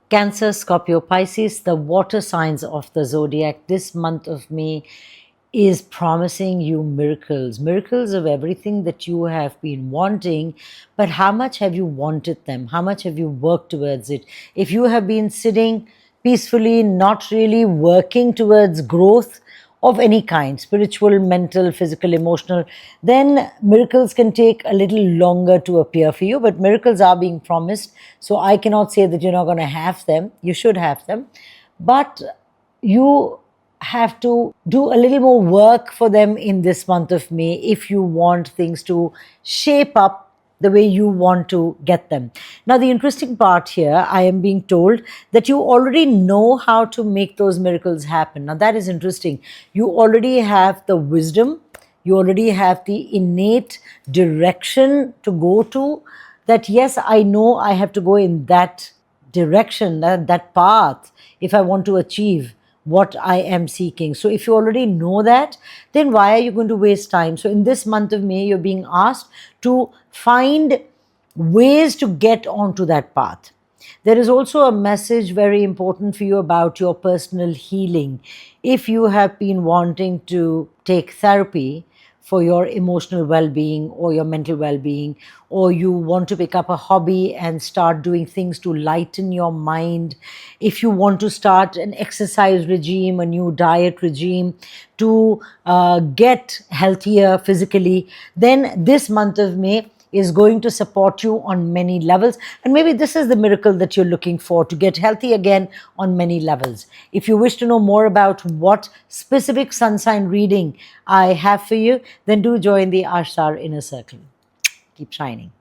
Cancer, Scorpio, Pisces, the water signs of the zodiac, this month of May is promising you miracles, miracles of everything that you have been wanting. But how much have you wanted them? How much have you worked towards it? If you have been sitting peacefully, not really working towards growth of any kind, spiritual, mental, physical, emotional, then miracles can take a little longer to appear for you. But miracles are being promised. So I cannot say that you're not going to have them. You should have them. But you have to do a little more work for them in this month of May if you want things to shape up the way you want to get them. Now, the interesting part here, I am being told that you already know how to make those miracles happen. Now, that is interesting. You already have the wisdom, you already have the innate direction to go to, that yes, I know I have to go in that direction, that path, if I want to achieve what I am seeking. So if you already know that, then why are you going to waste time? So in this month of May, you're being asked to find ways to get onto that path. There is also a message very important for you about your personal healing. If you have been wanting to take therapy for your emotional well-being or your mental well-being, or you want to pick up a hobby and start doing things to lighten your mind, if you want to start an exercise regime, a new diet regime to get healthier physically, then this month of May is going to support you on many levels. And maybe this is the miracle that you're looking for, to get healthy again on many levels. If you wish to know more about what specific sun sign reading I have for you, then do join the Ashtar Inner Circle. Keep shining.